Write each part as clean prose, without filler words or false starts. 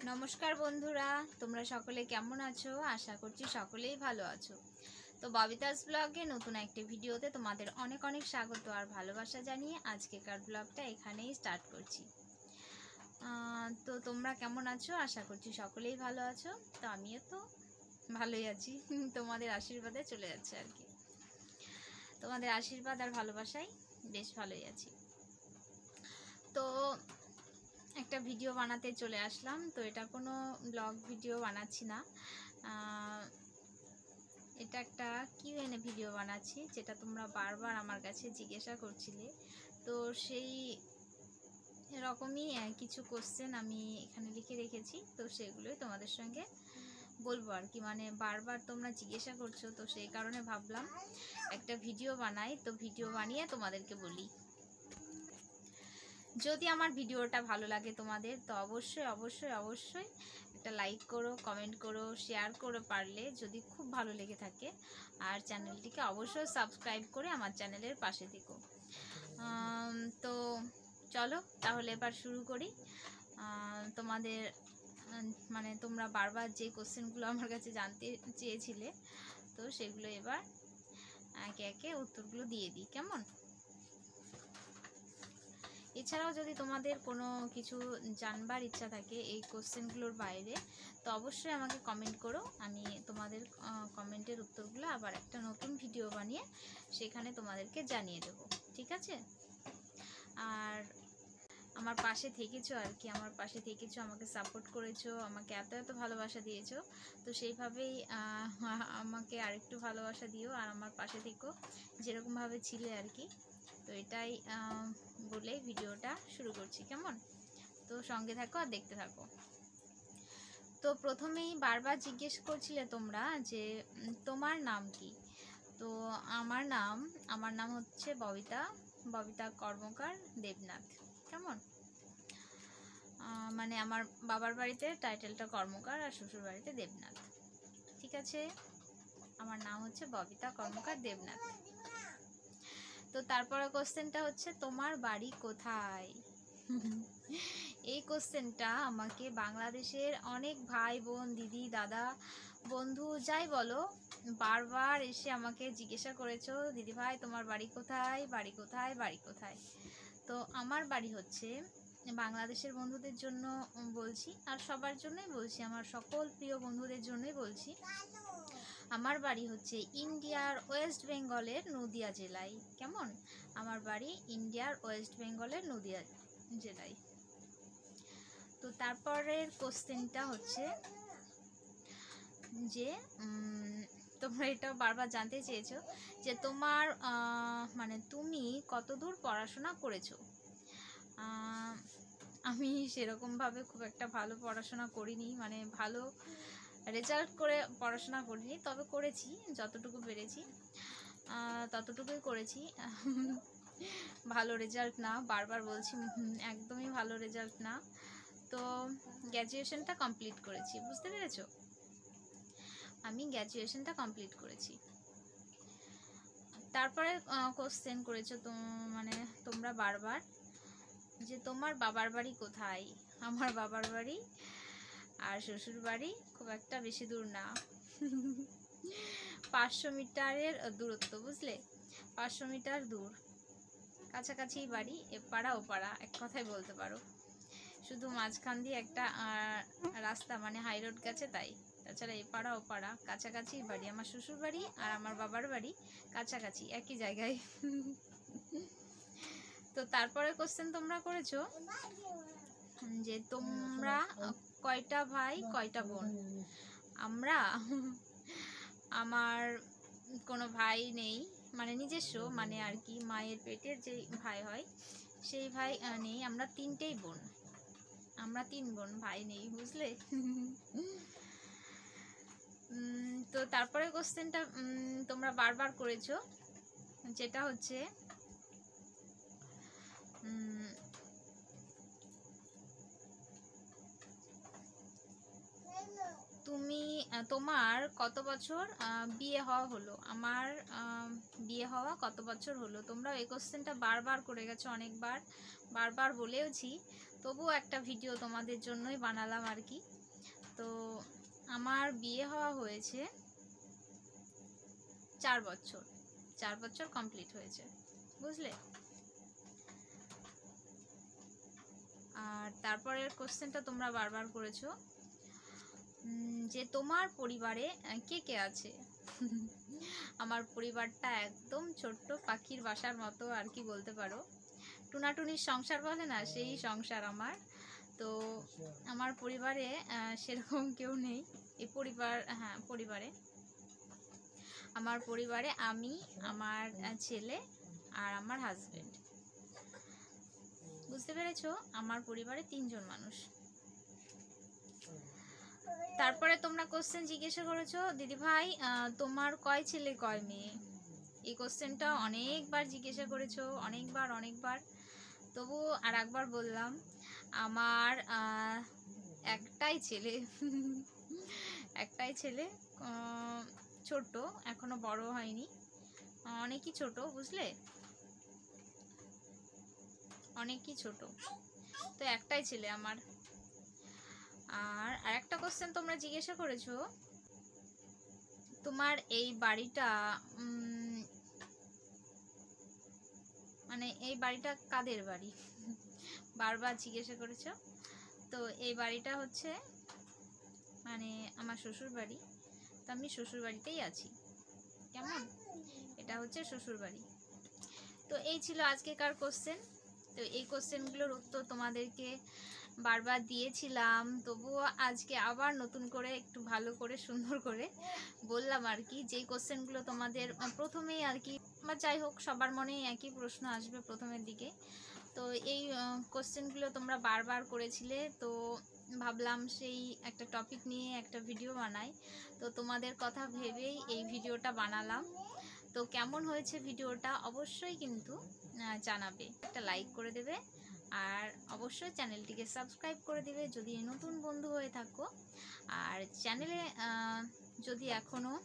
নমস্কার বন্ধুরা, তোমরা সকলে কেমন আছো? আশা করছি সকলেই ভালো আছো। তো ববিতাস ব্লগে নতুন একটি ভিডিওতে তোমাদের অনেক অনেক স্বাগত আর ভালোবাসা জানিয়ে আজকেকার ব্লগটা এখানেই স্টার্ট করছি। তো তোমরা কেমন আছো? আশা করছি সকলেই ভালো আছো। তো আমিও তো ভালোই আছি, তোমাদের আশীর্বাদে চলে যাচ্ছে আর কি। তোমাদের আশীর্বাদ আর ভালোবাসায় বেশ ভালোই আছি। তো একটা ভিডিও বানাতে চলে আসলাম। তো এটা কোনো ব্লগ ভিডিও বানাচ্ছি না, এটা একটা কিউএনএ ভিডিও বানাচ্ছি, যেটা তোমরা বারবার আমার কাছে জিজ্ঞাসা করছিলে। তো সেই রকমই কিছু কোশ্চেন আমি এখানে লিখে রেখেছি, তো সেগুলোই তোমাদের সঙ্গে বলবো আর কি। মানে বারবার তোমরা জিজ্ঞাসা করছো, তো সেই কারণে ভাবলাম একটা ভিডিও বানাই, তো ভিডিও বানিয়ে তোমাদেরকে বলি। যদি আমার ভিডিওটা ভালো লাগে তোমাদের, তো অবশ্যই অবশ্যই অবশ্যই একটা লাইক করো, কমেন্ট করো, শেয়ার করো পারলে, যদি খুব ভালো লেগে থাকে। আর চ্যানেলটিকে অবশ্যই সাবস্ক্রাইব করে আমার চ্যানেলের পাশে থেকো। তো চলো তাহলে এবার শুরু করি। তোমাদের মানে তোমরা বারবার যে কোশ্চেনগুলো আমার কাছে জানতে চেয়েছিলে, তো সেগুলো এবার একে একে উত্তরগুলো দিয়ে দিই, কেমন? এছাড়াও যদি তোমাদের কোনো কিছু জানবার ইচ্ছা থাকে এই কোশ্চেনগুলোর বাইরে, তো অবশ্যই আমাকে কমেন্ট করো। আমি তোমাদের কমেন্টের উত্তরগুলো আবার একটা নতুন ভিডিও বানিয়ে সেখানে তোমাদেরকে জানিয়ে দেব, ঠিক আছে? আর আমার পাশে থেকেছো আর কি, আমার পাশে থেকেছো, আমাকে সাপোর্ট করেছো, আমাকে এত এত ভালোবাসা দিয়েছো। তো সেইভাবেই আমাকে আরেকটু ভালোবাসা দিও আর আমার পাশে থেকো যেরকমভাবে ছিলে আর কি। তো এটাই বলেই ভিডিওটা শুরু করছি, কেমন? তো সঙ্গে থাকো আর দেখতে থাকো। তো প্রথমেই বারবার জিজ্ঞেস করছিলে তোমরা যে তোমার নাম কি। তো আমার নাম হচ্ছে ববিতা কর্মকার দেবনাথ, কেমন? মানে আমার বাবার বাড়িতে টাইটেলটা কর্মকার আর শ্বশুর বাড়িতে দেবনাথ, ঠিক আছে? আমার নাম হচ্ছে ববিতা কর্মকার দেবনাথ। তো তারপরে কোশ্চেনটা হচ্ছে তোমার বাড়ি কোথায়। এই কোশ্চেনটা আমাকে বাংলাদেশের অনেক ভাই বোন, দিদি, দাদা, বন্ধু যাই বলো, বারবার এসে আমাকে জিজ্ঞাসা করেছো, দিদি ভাই তোমার বাড়ি কোথায়, বাড়ি কোথায়, বাড়ি কোথায়। তো আমার বাড়ি হচ্ছে, বাংলাদেশের বন্ধুদের জন্য বলছি আর সবার জন্যই বলছি, আমার সকল প্রিয় বন্ধুদের জন্যই বলছি, আমার বাড়ি হচ্ছে ইন্ডিয়ার ওয়েস্ট বেঙ্গলের নদিয়া জেলায়, কেমন? আমার বাড়ি ইন্ডিয়ার ওয়েস্ট বেঙ্গলের নদিয়া জেলায়। তো তারপরের কোশ্চেনটা হচ্ছে যে তোমরা এটা বারবার জানতে চেয়েছো যে তোমার মানে তুমি কতদূর পড়াশোনা করেছো। আমি সেরকমভাবে খুব একটা ভালো পড়াশোনা করিনি, মানে ভালো রেজাল্ট করে পড়াশোনা করিনি, তবে করেছি যতটুকু পেরেছি ততটুকুই করেছি। ভালো রেজাল্ট না, বারবার বলছি, একদমই ভালো রেজাল্ট না। তো গ্র্যাজুয়েশনটা কমপ্লিট করেছি, বুঝতে পেরেছো? আমি গ্র্যাজুয়েশনটা কমপ্লিট করেছি। তারপরে কোশ্চেন করেছো তো, মানে তোমরা বারবার যে তোমার বাবার বাড়ি কোথায়। আমার বাবার বাড়ি আর শ্বশুর বাড়ি খুব একটা বেশি দূর না, 500 মিটারের দূরত্ব, বুঝলে? 500 মিটার দূর, কাছাকাছি বাড়ি, এপাড়া ওপাড়া এক কথায় বলতে পারো। শুধু মাঝখান দিয়ে একটা রাস্তা, মানে হাই রোড গেছে, তাই। তাছাড়া এপাড়া ওপাড়া কাছাকাছি বাড়ি, আমার শ্বশুর বাড়ি আর আমার বাবার বাড়ি কাছাকাছি একই জায়গায়। তো তারপরে কোশ্চেন তোমরা করেছো যে তোমরা কয়টা ভাই কয়টা বোন। আমার কোনো ভাই নেই, মানে নিজস্ব, মানে আর কি মায়ের পেটের যে ভাই হয় সেই ভাই নেই। আমরা 3টেই বোন, আমরা 3 বোন, ভাই নেই, বুঝলে? তো তারপরে কোশ্চেনটা তোমরা বারবার করেছো, যেটা হচ্ছে তোমার কত বছর বিয়ে হওয়া হলো। আমার বিয়ে হওয়া কত বছর হলো। তোমরা এই কোশ্চেনটা বারবার করে গেছো, অনেকবার, বারবার বলেওছি। তবুও একটা ভিডিও তোমাদের জন্যই বানালাম আর কি। তো আমার বিয়ে হওয়া হয়েছে 4 বছর, 4 বছর কমপ্লিট হয়েছে, বুঝলে। আর তারপরের কোশ্চেনটা তোমরা বারবার করেছো যে তোমার পরিবারে কে কে আছে। আমার পরিবারটা একদম ছোট্ট পাখির বাসার মতো আর কি বলতে পারো। টুনাটুনির সংসার বলে না, সেই সংসার আমার। তো আমার পরিবারে সেরকম কেউ নেই। এই পরিবার, হ্যাঁ পরিবারে, আমার পরিবারে আমি, আমার ছেলে আর আমার হাজবেন্ড। বুঝতে পেরেছো? আমার পরিবারে 3 জন মানুষ। তারপরে তোমরা কোশ্চেন জিজ্ঞাসা করেছো দিদি ভাই তোমার কয় ছেলে কয় মেয়ে। এই কোশ্চেনটা অনেকবার জিজ্ঞাসা করেছো, অনেকবার। তবু আর একবার বললাম, আমার একটাই ছেলে। একটাই ছেলে, ছোট, এখনো বড় হয়নি, অনেকই ছোট, বুঝলে, অনেকই ছোট। তো একটাই ছেলে আমার। আর আরেকটা কোশ্চেন তোমরা জিজ্ঞাসা করেছো তোমার এই বাড়িটা মানে এই বাড়িটা কাদের বাড়ি, বারবার জিজ্ঞাসা করেছো। তো এই বাড়িটা হচ্ছে মানে আমার শ্বশুর বাড়ি। তো আমি শ্বশুর বাড়িতেই আছি, কেমন, এটা হচ্ছে শ্বশুর বাড়ি। তো এই ছিল আজকেকার কোশ্চেন। তো এই কোশ্চেনগুলোর উত্তর তোমাদেরকে বারবার দিয়েছিলাম, তবুও আজকে আবার নতুন করে একটু ভালো করে সুন্দর করে বললাম আর কি। যেই কোশ্চেনগুলো তোমাদের প্রথমেই আর কি, বা যাই হোক সবার মনেই একই প্রশ্ন আসবে প্রথমের দিকে। তো এই কোশ্চেনগুলো তোমরা বারবার করেছিলে, তো ভাবলাম সেই একটা টপিক নিয়ে একটা ভিডিও বানাই। তো তোমাদের কথা ভেবেই এই ভিডিওটা বানালাম। তো কেমন হয়েছে ভিডিওটা অবশ্যই কিন্তু জানাবে, একটা লাইক করে দেবে, আর অবশ্যই চ্যানেলটিকে সাবস্ক্রাইব করে দিবে যদি নতুন বন্ধু হয়ে থাকো। আর চ্যানেলে যদি এখনও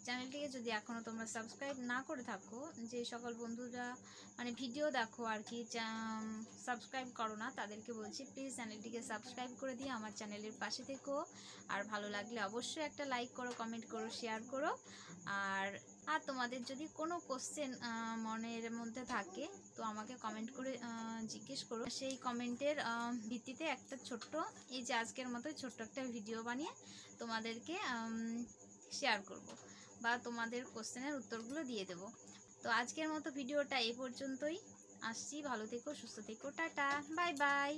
চ্যানেলটিকে যদি এখনও তোমরা সাবস্ক্রাইব না করে থাকো, যে সকল বন্ধুরা মানে ভিডিও দেখো আর কি সাবস্ক্রাইব করো না, তাদেরকে বলছি প্লিজ চ্যানেলটিকে সাবস্ক্রাইব করে দিয়ে আমার চ্যানেলের পাশে থেকো। আর ভালো লাগলে অবশ্যই একটা লাইক করো, কমেন্ট করো, শেয়ার করো। আর তোমাদের যদি কোনো কোশ্চেন মনের মধ্যে থাকে তো আমাকে কমেন্ট করে জিজ্ঞেস করো। সেই কমেন্টের ভিত্তিতে একটা ছোট্ট, এই যে আজকের মতোই ছোট্ট একটা ভিডিও বানিয়ে তোমাদেরকে শেয়ার করব, বা তোমাদের কোশ্চেনের উত্তরগুলো দিয়ে দেব। তো আজকের মতো ভিডিওটা এই পর্যন্তই। আসছি, ভালো থেকো, সুস্থ থেকো, টাটা, বাই বাই।